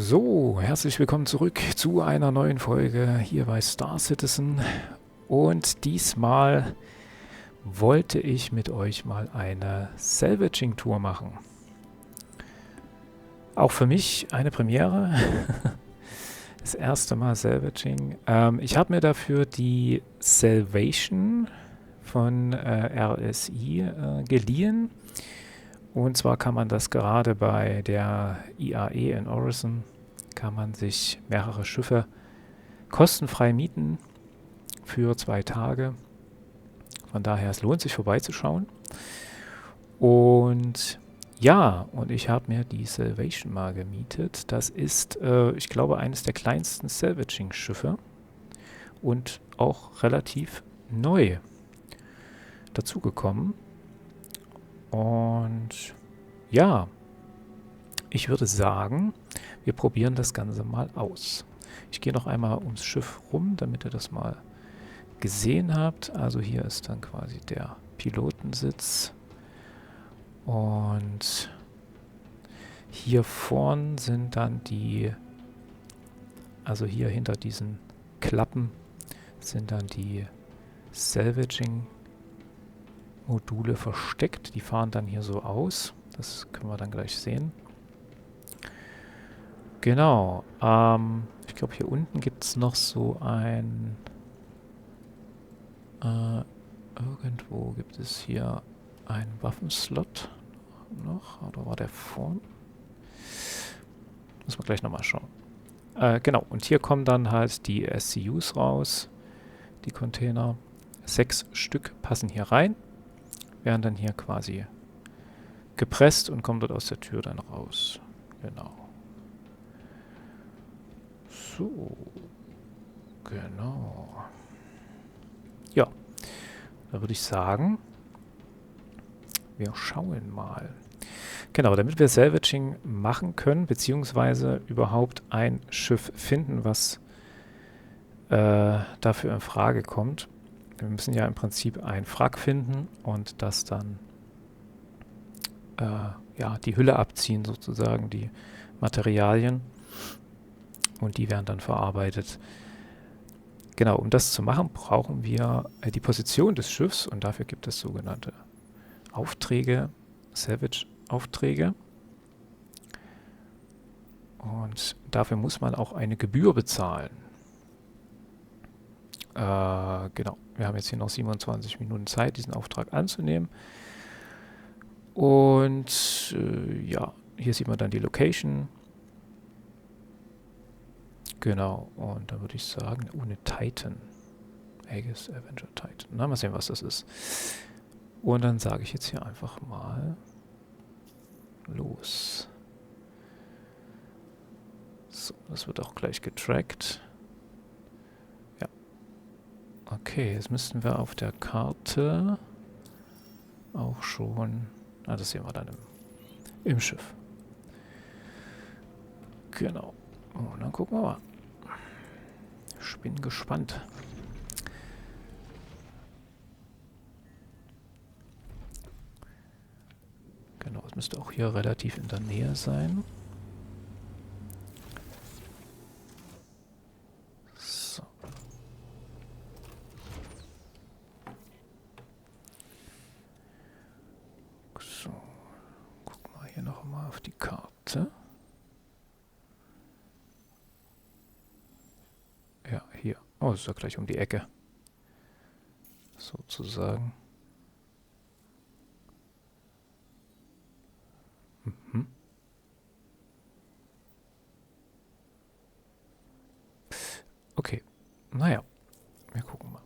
So, herzlich willkommen zurück zu einer neuen Folge hier bei Star Citizen. Und diesmal wollte ich mit euch mal eine Salvaging-Tour machen. Auch für mich eine Premiere. Das erste Mal Salvaging. Ich habe mir dafür die Salvation von RSI geliehen. Und zwar kann man das gerade bei der IAE in Orison, kann man sich mehrere Schiffe kostenfrei mieten für 2 Tage. Von daher, es lohnt sich vorbeizuschauen. Und ja, und ich habe mir die Salvation mal gemietet. Das ist, ich glaube, eines der kleinsten Salvaging-Schiffe und auch relativ neu dazugekommen. Und ja, ich würde sagen, wir probieren das Ganze mal aus. Ich gehe noch einmal ums Schiff rum, damit ihr das mal gesehen habt. Also hier ist dann quasi der Pilotensitz. Und hier vorn sind dann die, also hier hinter diesen Klappen sind dann die Salvaging-Module versteckt. Die fahren dann hier so aus. Das können wir dann gleich sehen. Genau. Ich glaube, hier unten gibt es noch so ein... irgendwo gibt es hier einen Waffenslot noch. Oder war der vorn? Müssen wir gleich nochmal schauen. Genau. Und hier kommen dann halt die SCUs raus. Die Container. 6 Stück passen hier rein. Werden dann hier quasi gepresst und kommen dort aus der Tür dann raus. Genau. So. Genau. Ja. Da würde ich sagen, wir schauen mal. Genau, damit wir Salvaging machen können, beziehungsweise überhaupt ein Schiff finden, was dafür in Frage kommt. Wir müssen ja im Prinzip ein Wrack finden und das dann ja, die Hülle abziehen, sozusagen, die Materialien. Und die werden dann verarbeitet. Genau, um das zu machen, brauchen wir die Position des Schiffs und dafür gibt es sogenannte Aufträge, Salvage-Aufträge. Und dafür muss man auch eine Gebühr bezahlen. Genau, wir haben jetzt hier noch 27 Minuten Zeit, diesen Auftrag anzunehmen. Und ja, hier sieht man dann die Location. Genau, und da würde ich sagen, ohne Titan. Aegis Avenger Titan. Na, mal sehen, was das ist. Und dann sage ich jetzt hier einfach mal los. So, das wird auch gleich getrackt. Ja. Okay, jetzt müssten wir auf der Karte auch schon... Ah, das sehen wir dann im Schiff. Genau. Und dann gucken wir mal. Ich bin gespannt. Genau, es müsste auch hier relativ in der Nähe sein. So. So. Gucken wir hier nochmal auf die Karte. Ja, hier. Oh, ist ja gleich um die Ecke. Sozusagen. Mhm. Okay. Naja, wir gucken mal.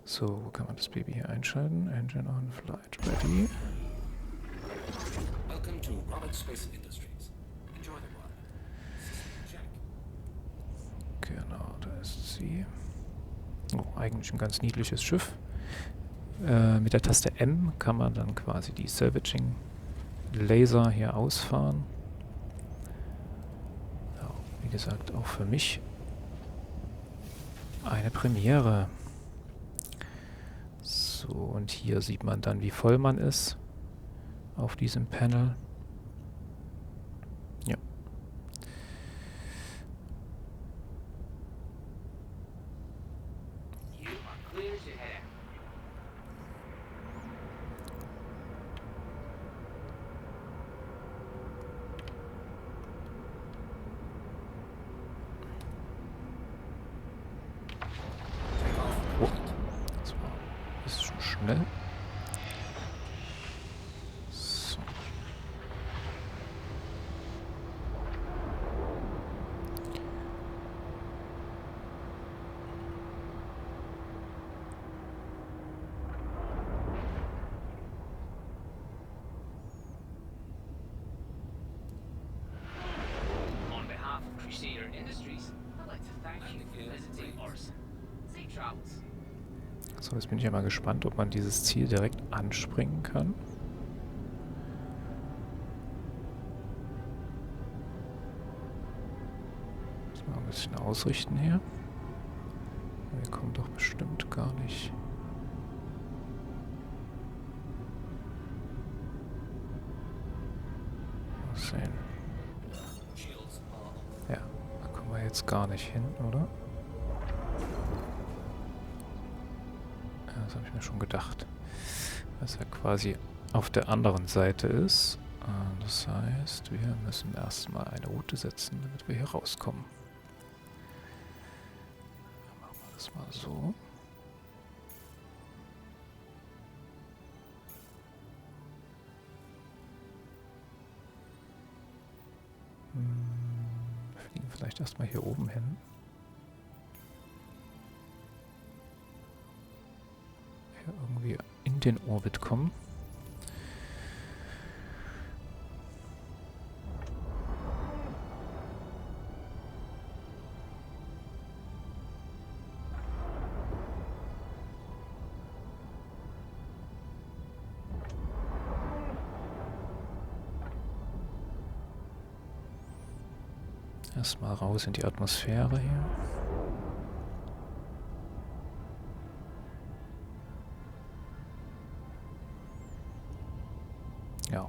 So, wo kann man das Baby hier einschalten? Engine on, flight ready. Welcome to Robert Space Industries. Enjoy the ride. Check. Genau, da ist sie. Oh, eigentlich ein ganz niedliches Schiff. Mit der Taste M kann man dann quasi die Salvaging-Laser hier ausfahren. Ja, wie gesagt, auch für mich eine Premiere. So, und hier sieht man dann, wie voll man ist auf diesem Panel. schnell. So. On behalf of Crusader Industries, I'd like to thank you for visiting Orson. Safe travels. So, jetzt bin ich ja mal gespannt, ob man dieses Ziel direkt anspringen kann. Muss mal ein bisschen ausrichten hier. Wir kommen doch bestimmt gar nicht. Mal sehen. Shields are on. Ja, da kommen wir jetzt gar nicht hin, oder? Ja, das habe ich mir schon gedacht. Dass er quasi auf der anderen Seite ist. Das heißt, wir müssen erstmal eine Route setzen, damit wir hier rauskommen. Dann machen wir das mal so. Wir fliegen vielleicht erstmal hier oben hin. Hier irgendwie in den Orbit kommen. Erstmal raus in die Atmosphäre hier. Ja.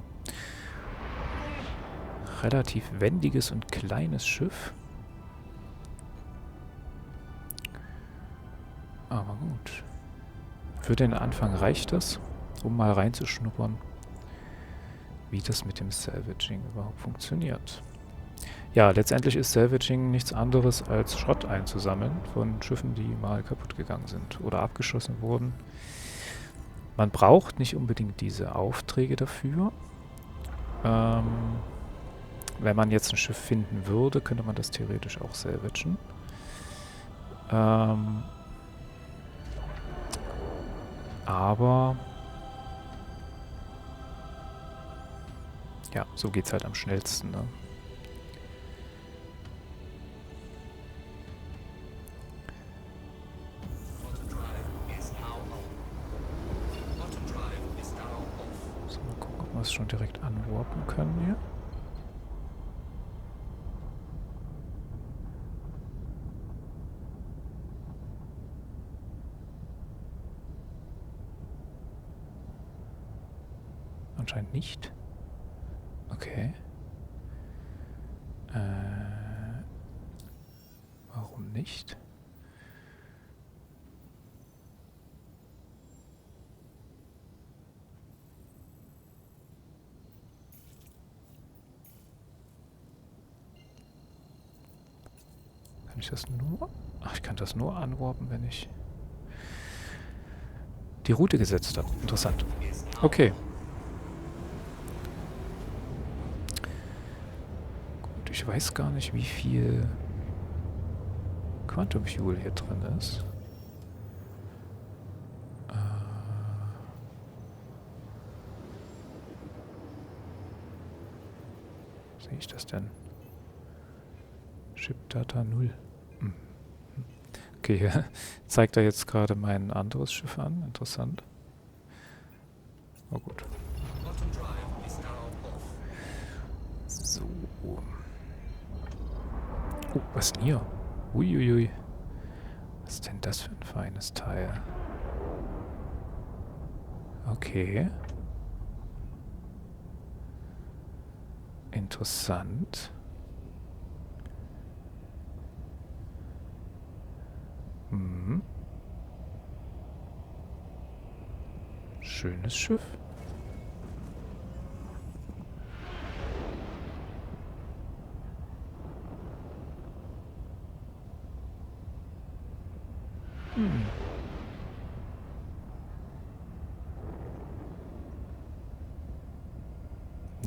Relativ wendiges und kleines Schiff. Aber gut. Für den Anfang reicht das, um mal reinzuschnuppern, wie das mit dem Salvaging überhaupt funktioniert. Ja, letztendlich ist Salvaging nichts anderes als Schrott einzusammeln von Schiffen, die mal kaputt gegangen sind oder abgeschossen wurden. Man braucht nicht unbedingt diese Aufträge dafür. Wenn man jetzt ein Schiff finden würde, könnte man das theoretisch auch salvagen. Aber ja, so geht's halt am schnellsten, ne? Bottom drive is now on. Bottom drive is now off. So, mal gucken, ob wir es schon direkt anwarpen können hier. Anscheinend nicht. Okay. Warum nicht? Kann ich das nur? Ach, ich kann das nur anwarpen, wenn ich die Route gesetzt habe. Interessant. Okay. Gut, ich weiß gar nicht, wie viel Quantum Fuel hier drin ist. Sehe ich das denn? Ship Data 0. Okay, hier zeigt er jetzt gerade mein anderes Schiff an. Interessant. Oh gut. Bottom drive is now off. So. Oh, was ist denn hier? Uiuiui. Was ist denn das für ein feines Teil? Okay. Interessant. Mhm. Schönes Schiff.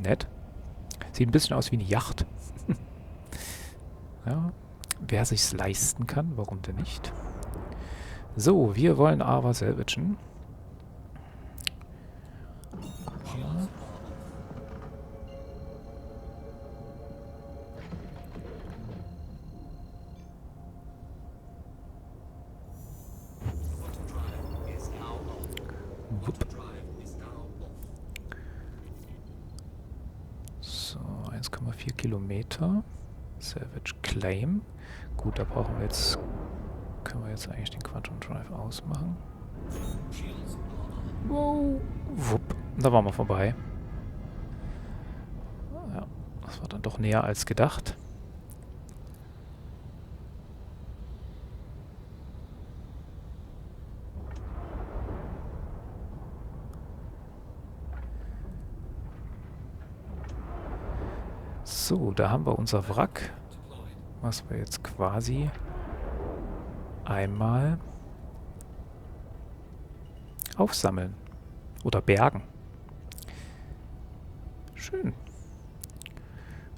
Nett. Sieht ein bisschen aus wie eine Yacht. Ja, wer sich's leisten kann, warum denn nicht? So, wir wollen aber salvagen. Ja. Bottom drive is now off. Wupp. Bottom drive is now off. So, 1,4 Kilometer. Salvage Claim. Gut, da brauchen wir jetzt... Können wir jetzt eigentlich den Quantum Drive ausmachen. Shields are on. Wow. Wupp. Da waren wir vorbei. Ja, das war dann doch näher als gedacht. So, da haben wir unser Wrack, was wir jetzt quasi einmal aufsammeln oder bergen. Schön.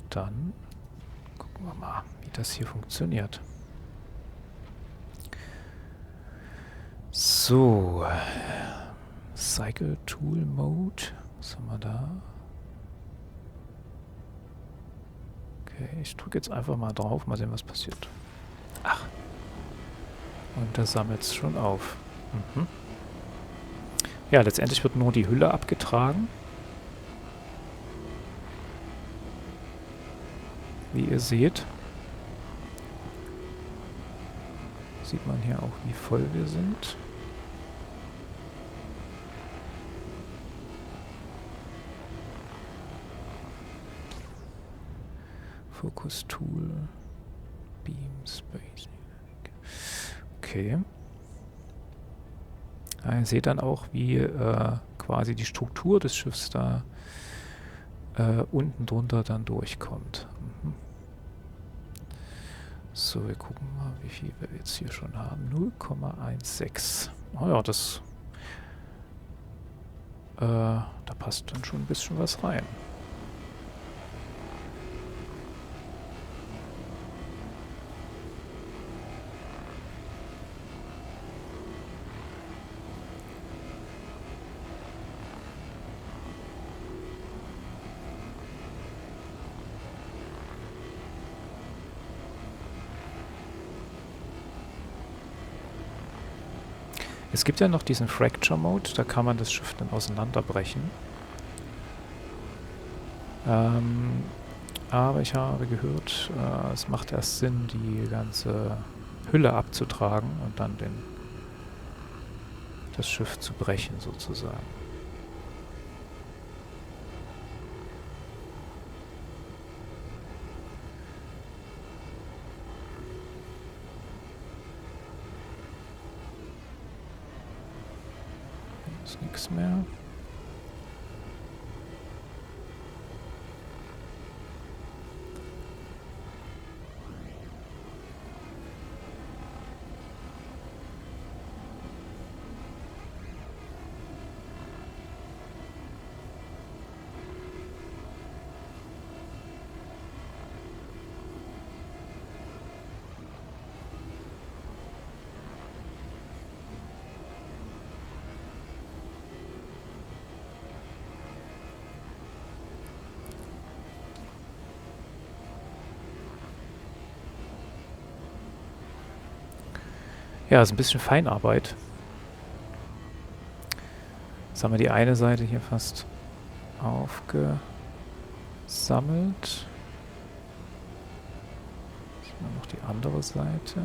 Dann gucken wir mal, wie das hier funktioniert. So, Cycle Tool Mode, was haben wir da? Okay, ich drücke jetzt einfach mal drauf, mal sehen, was passiert. Ach. Und da sammelt es schon auf. Mhm. Ja, letztendlich wird nur die Hülle abgetragen. Wie ihr seht. Sieht man hier auch, wie voll wir sind. Focus Tool. Beam Space. Okay. Ja, ihr seht dann auch, wie quasi die Struktur des Schiffs da unten drunter dann durchkommt. Mhm. So, wir gucken mal, wie viel wir jetzt hier schon haben. 0,16. Oh ja, das da passt dann schon ein bisschen was rein. Es gibt ja noch diesen Fracture Mode, da kann man das Schiff dann auseinanderbrechen. Aber ich habe gehört, es macht erst Sinn, die ganze Hülle abzutragen und dann das Schiff zu brechen, sozusagen. Ist nichts mehr. Ja, ist ein bisschen Feinarbeit. Jetzt haben wir die eine Seite hier fast aufgesammelt. Jetzt haben wir noch die andere Seite.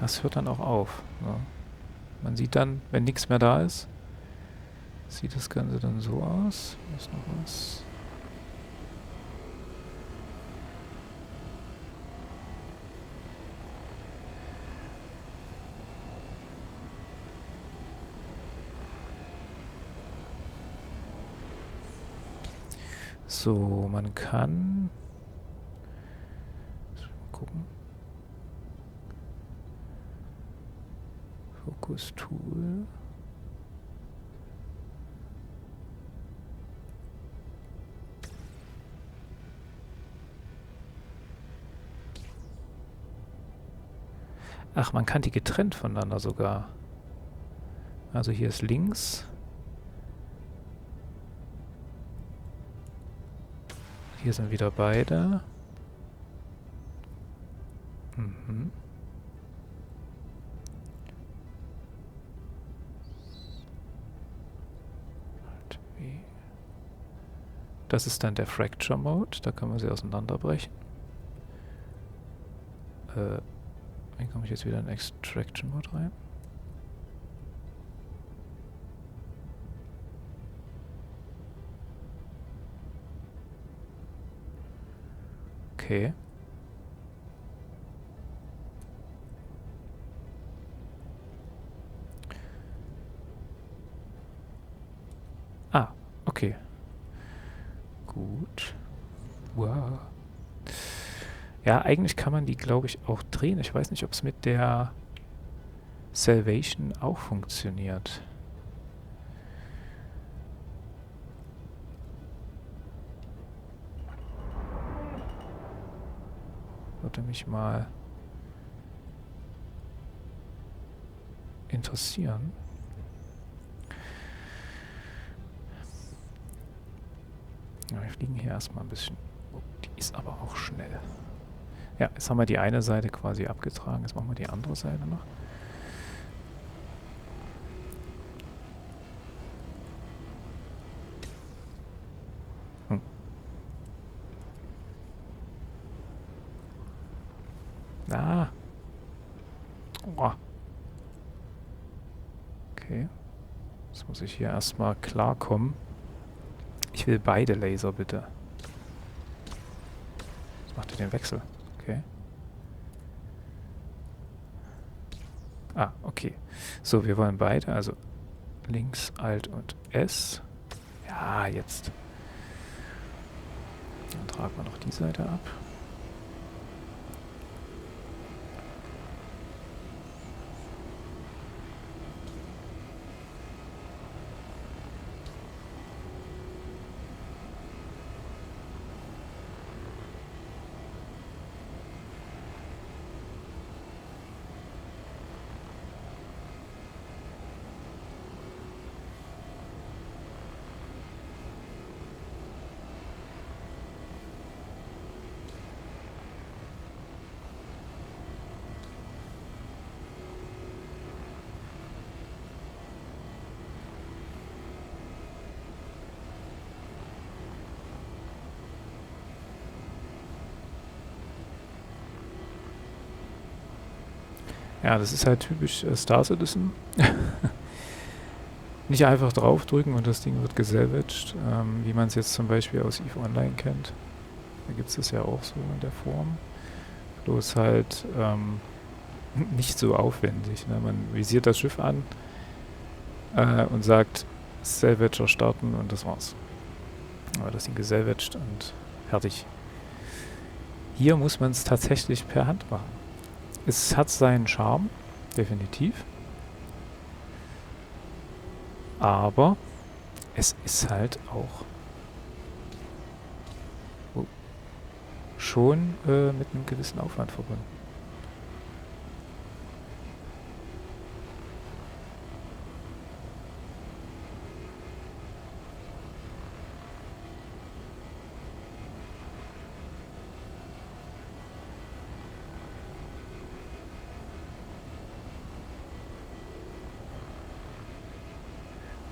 Das hört dann auch auf. Ja. Man sieht dann, wenn nichts mehr da ist, sieht das Ganze dann so aus. Hier ist noch was. So, man kann... Mal gucken. Focus Tool. Ach, man kann die getrennt voneinander sogar. Also hier ist links. Hier sind wieder beide. Mhm. Das ist dann der Fracture Mode. Da kann man sie auseinanderbrechen. Wie komme ich jetzt wieder in Extraction Mode rein? Okay. Ah, okay. Gut. Wow. Ja, eigentlich kann man die, glaube ich, auch drehen. Ich weiß nicht, ob es mit der Salvation auch funktioniert. Würde mich mal interessieren. Ja, wir fliegen hier erstmal ein bisschen. Oh, die ist aber auch schnell. Ja, jetzt haben wir die eine Seite quasi abgetragen. Jetzt machen wir die andere Seite noch. Ah. Oh. Okay. Jetzt muss ich hier erstmal klarkommen. Ich will beide Laser, bitte. Jetzt macht ihr den Wechsel. Okay. Ah, okay. So, wir wollen beide. Also links, Alt und S. Ja, jetzt. Dann tragen wir noch die Seite ab. Ja, das ist halt typisch Star Citizen. Nicht einfach draufdrücken und das Ding wird gesalvaged, wie man es jetzt zum Beispiel aus EVE Online kennt. Da gibt es das ja auch so in der Form. Bloß halt nicht so aufwendig. Ne? Man visiert das Schiff an und sagt Salvager starten und das war's. Aber das Ding gesalvaged und fertig. Hier muss man es tatsächlich per Hand machen. Es hat seinen Charme, definitiv. Aber es ist halt auch schon mit einem gewissen Aufwand verbunden.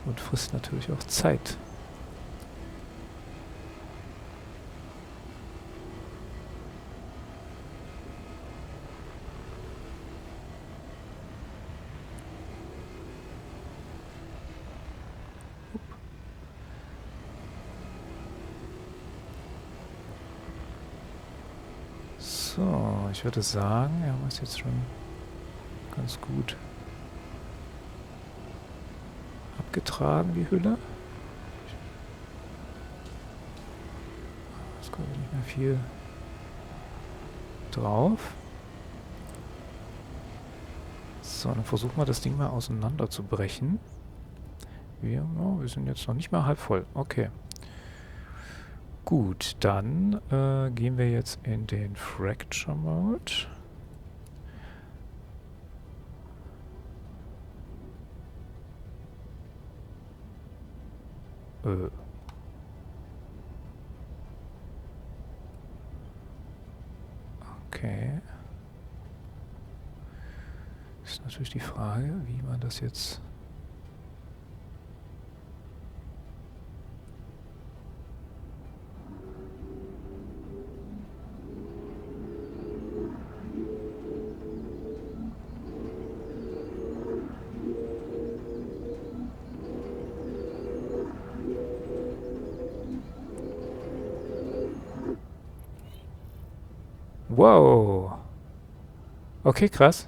Und frisst natürlich auch Zeit. So, ich würde sagen, wir haben es jetzt schon ganz gut abgetragen, die Hülle. Kommt nicht mehr viel drauf. So, dann versuchen wir das Ding mal auseinander zu brechen. Wir sind jetzt noch nicht mal halb voll. Okay. Gut, dann gehen wir jetzt in den Fracture Mode. Okay. Ist natürlich die Frage, wie man das jetzt... Wow. Okay, krass.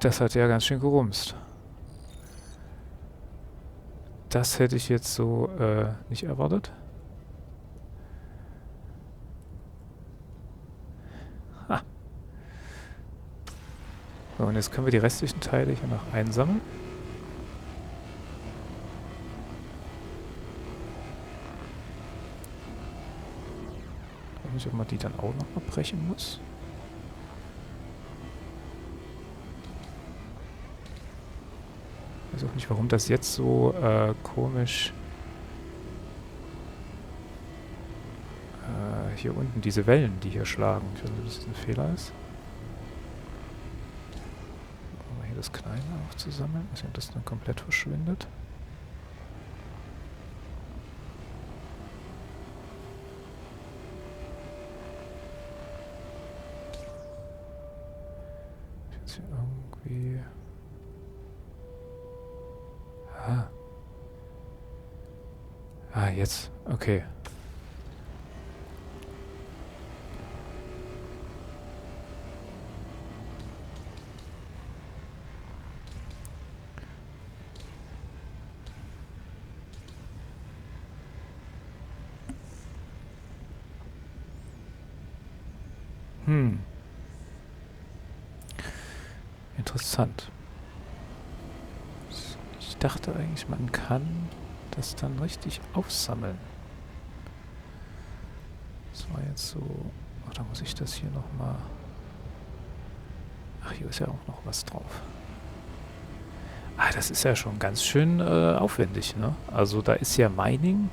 Das hat ja ganz schön gerumst. Das hätte ich jetzt so nicht erwartet. Ha. So, und jetzt können wir die restlichen Teile hier noch einsammeln. Ich weiß nicht, ob man die dann auch noch mal brechen muss. Ich weiß auch nicht, warum das jetzt so komisch hier unten, diese Wellen, die hier schlagen. Ich weiß nicht, ob das ein Fehler ist. Machen wir hier das Kleine auch zusammen. Ich weiß nicht, ob das dann komplett verschwindet. Jetzt hier irgendwie... Ah, jetzt. Okay. Interessant. Ich dachte eigentlich, man kann das dann richtig aufsammeln. Das war jetzt so... Ach, da muss ich das hier nochmal... Ach, hier ist ja auch noch was drauf. Ah, das ist ja schon ganz schön aufwendig, ne? Also da ist ja Mining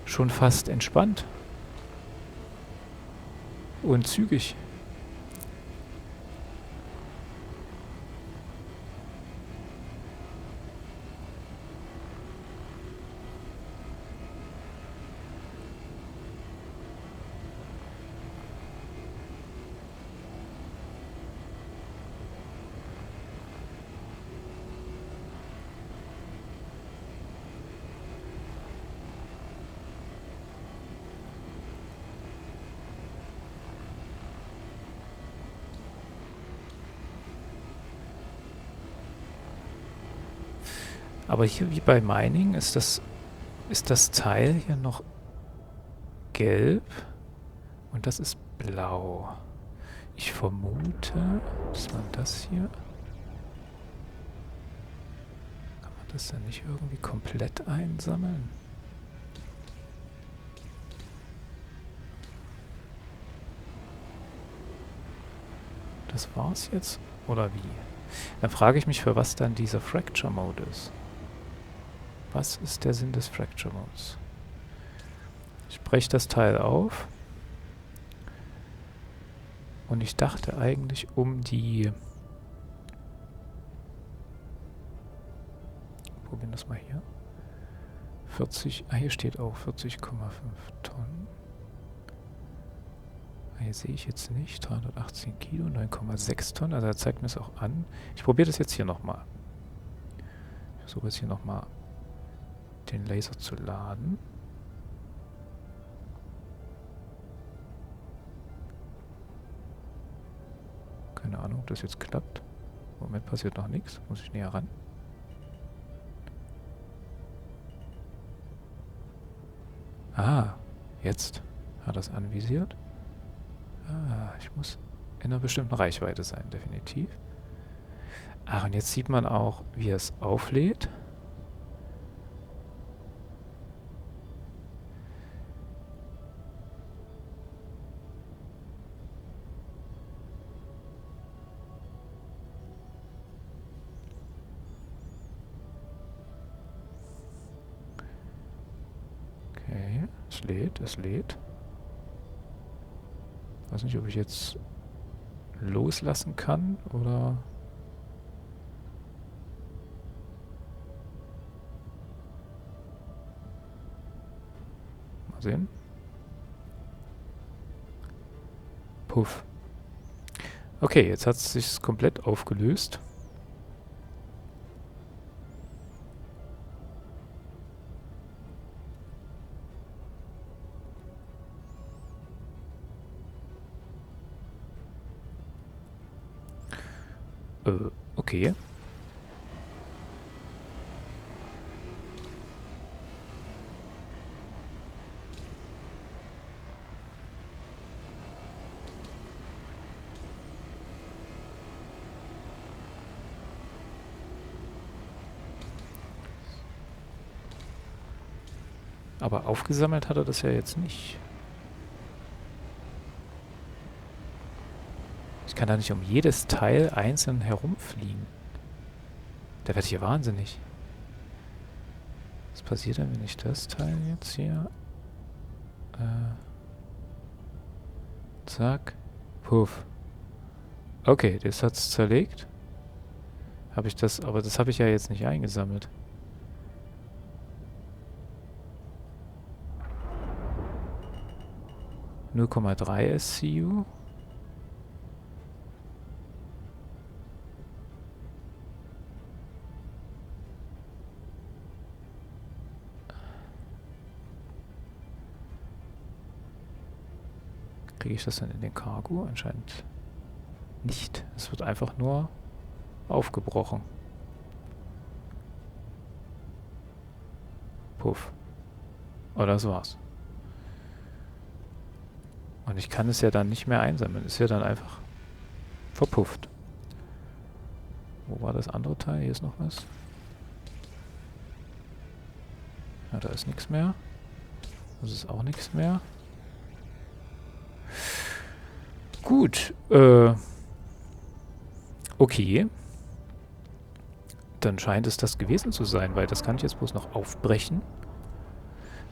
schon fast entspannt. Und zügig. Aber hier wie bei Mining ist das Teil hier noch gelb und das ist blau. Ich vermute, dass man das hier... Kann man das dann nicht irgendwie komplett einsammeln? Das war's jetzt? Oder wie? Dann frage ich mich, für was dann dieser Fracture Mode ist. Was ist der Sinn des Fracture Modes? Ich breche das Teil auf. Und ich dachte eigentlich, um die... Probieren das mal hier. 40... Ah, hier steht auch 40,5 Tonnen. Ah, hier sehe ich jetzt nicht. 318 Kilo, 9,6 Tonnen. Also er zeigt mir es auch an. Ich probiere das jetzt hier nochmal. Ich versuche jetzt hier nochmal den Laser zu laden. Keine Ahnung, ob das jetzt klappt. Im Moment passiert noch nichts. Muss ich näher ran. Ah, jetzt hat er es anvisiert. Ah, ich muss in einer bestimmten Reichweite sein, definitiv. Ach, und jetzt sieht man auch, wie er es auflädt. Okay, es lädt, es lädt. Ich weiß nicht, ob ich jetzt loslassen kann oder... Mal sehen. Puff. Okay, jetzt hat es sich komplett aufgelöst. Okay. Aber aufgesammelt hat er das ja jetzt nicht. Ich kann da nicht um jedes Teil einzeln herumfliegen. Da werde ich ja wahnsinnig. Was passiert denn, wenn ich das Teil jetzt hier... zack. Puff. Okay, das hat's zerlegt. Habe ich das... Aber das habe ich ja jetzt nicht eingesammelt. (0,3 SCU. Kriege ich das dann in den Cargo? Anscheinend nicht. Es wird einfach nur aufgebrochen. Puff. Oh, das war's. Und ich kann es ja dann nicht mehr einsammeln. Ist ja dann einfach verpufft. Wo war das andere Teil? Hier ist noch was. Ja, da ist nichts mehr. Das ist auch nichts mehr. Gut. Okay. Dann scheint es das gewesen zu sein, weil das kann ich jetzt bloß noch aufbrechen.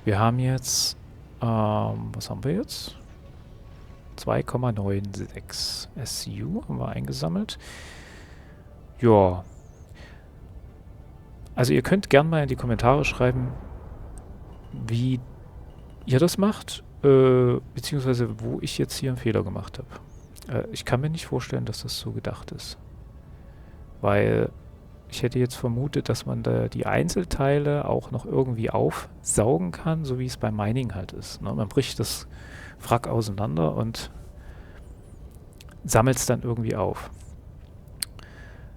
Wir haben jetzt... was haben wir jetzt? 2,96 SCU haben wir eingesammelt. Ja. Also ihr könnt gerne mal in die Kommentare schreiben, wie ihr das macht, beziehungsweise wo ich jetzt hier einen Fehler gemacht habe. Ich kann mir nicht vorstellen, dass das so gedacht ist. Weil ich hätte jetzt vermutet, dass man da die Einzelteile auch noch irgendwie aufsaugen kann, so wie es beim Mining halt ist. Ne? Man bricht das Wrack auseinander und sammelt es dann irgendwie auf.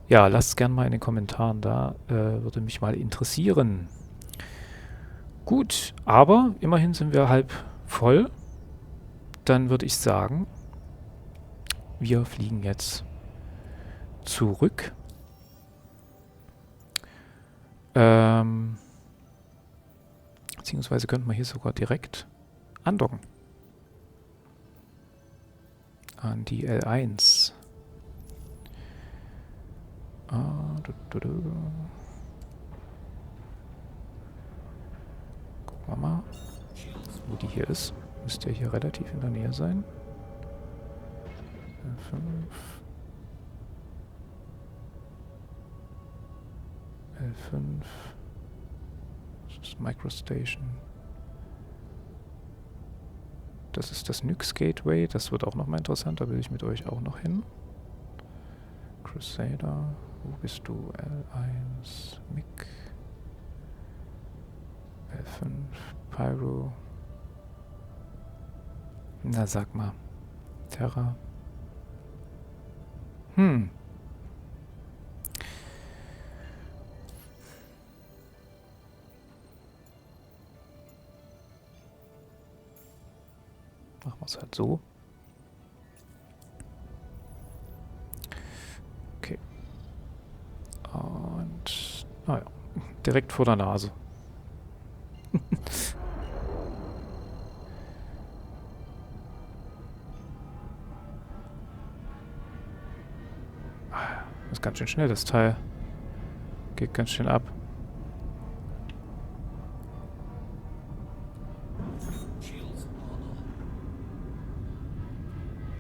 Ja, lasst es gerne mal in den Kommentaren da. Würde mich mal interessieren. Gut, aber immerhin sind wir halb voll. Dann würde ich sagen, wir fliegen jetzt zurück. Beziehungsweise könnte man hier sogar direkt andocken. An die L1. Gucken wir mal, wo die hier ist. Müsste ja hier relativ in der Nähe sein. L5. L5. Das ist Microstation. Das ist das Nyx Gateway. Das wird auch nochmal interessant. Da will ich mit euch auch noch hin. Crusader. Wo bist du? L1. MiG. L5. Pyro. Na, sag mal. Terra. Machen wir es halt so. Okay. Und, naja, direkt vor der Nase. Das ist ganz schön schnell, das Teil. Geht ganz schön ab.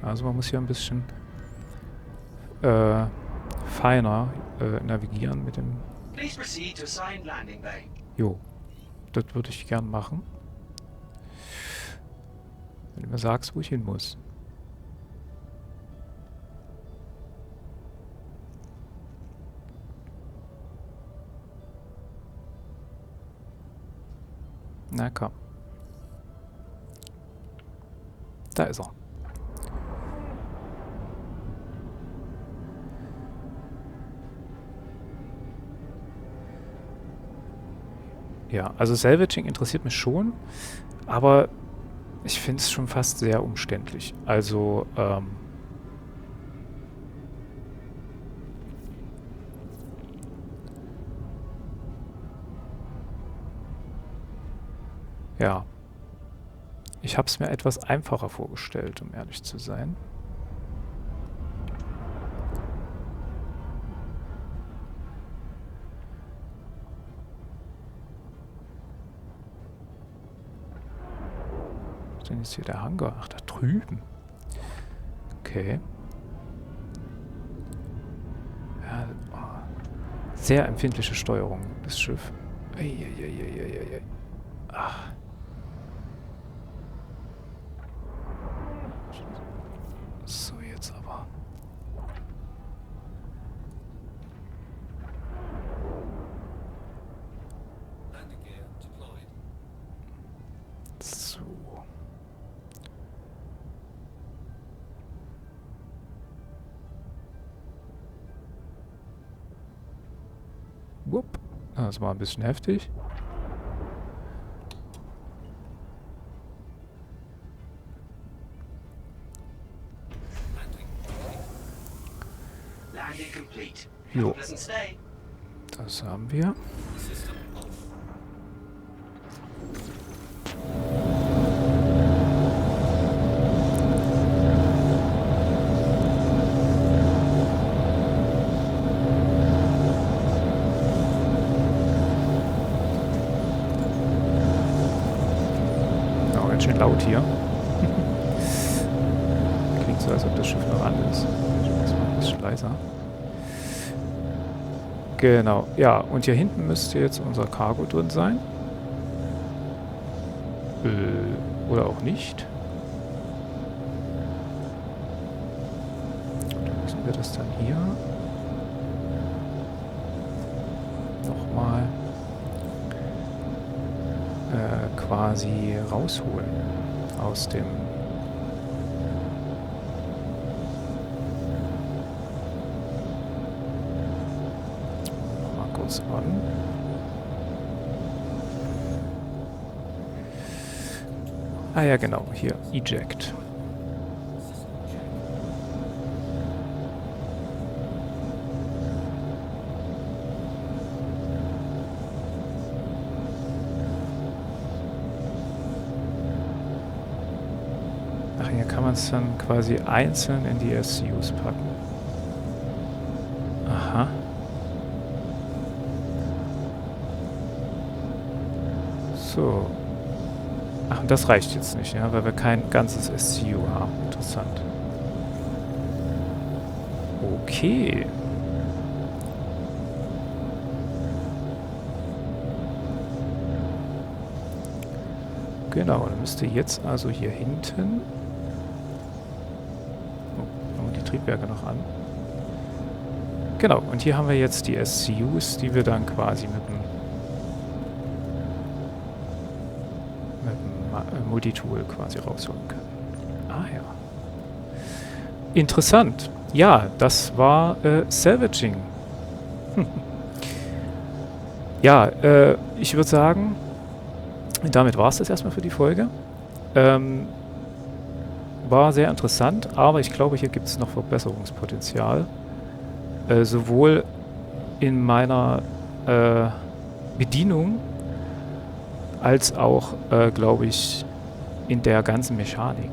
Also man muss hier ein bisschen feiner navigieren mit dem... Please proceed to assigned landing bay. Jo, das würde ich gern machen. Wenn du mir sagst, wo ich hin muss. Na komm. Da ist er. Ja, also Salvaging interessiert mich schon, aber ich finde es schon fast sehr umständlich. Also, ja. Ich habe es mir etwas einfacher vorgestellt, um ehrlich zu sein. Wo ist denn jetzt hier der Hangar? Ach, da drüben. Okay. Ja, oh. Sehr empfindliche Steuerung, das Schiff. Eieieiei. Ach. So, jetzt aber. So. Wupp. Das war ein bisschen heftig. Landing complete. Jo. Pleasant stay. Das haben wir. Oh, ganz schön laut hier. Klingt so, als ob das Schiff noch an ist. Ich mach's mal ein bisschen leiser. Genau, ja, und hier hinten müsste jetzt unser Cargo drin sein. Oder auch nicht. Dann müssen wir das dann hier nochmal quasi rausholen aus dem... Kurz warten. Ah ja, genau, hier, Eject. Ach, hier kann man es dann quasi einzeln in die SCUs packen. Aha. So. Ach, und das reicht jetzt nicht, ja, weil wir kein ganzes SCU haben. Interessant. Okay. Genau, dann müsste jetzt also hier hinten... Oh, machen wir die Triebwerke noch an. Genau, und hier haben wir jetzt die SCUs, die wir dann quasi mit dem Multitool quasi rausholen können. Ah ja. Interessant. Ja, das war Salvaging. Ja, ich würde sagen, damit war es das erstmal für die Folge. war sehr interessant, aber ich glaube, hier gibt es noch Verbesserungspotenzial. Sowohl in meiner Bedienung als auch, glaube ich, in der ganzen Mechanik.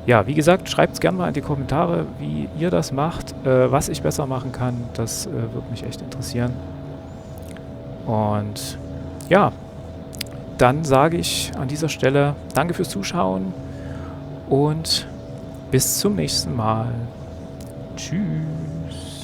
Ja, wie gesagt, schreibt es gerne mal in die Kommentare, wie ihr das macht, was ich besser machen kann. Das würde mich echt interessieren. Und ja, dann sage ich an dieser Stelle danke fürs Zuschauen und bis zum nächsten Mal. Tschüss.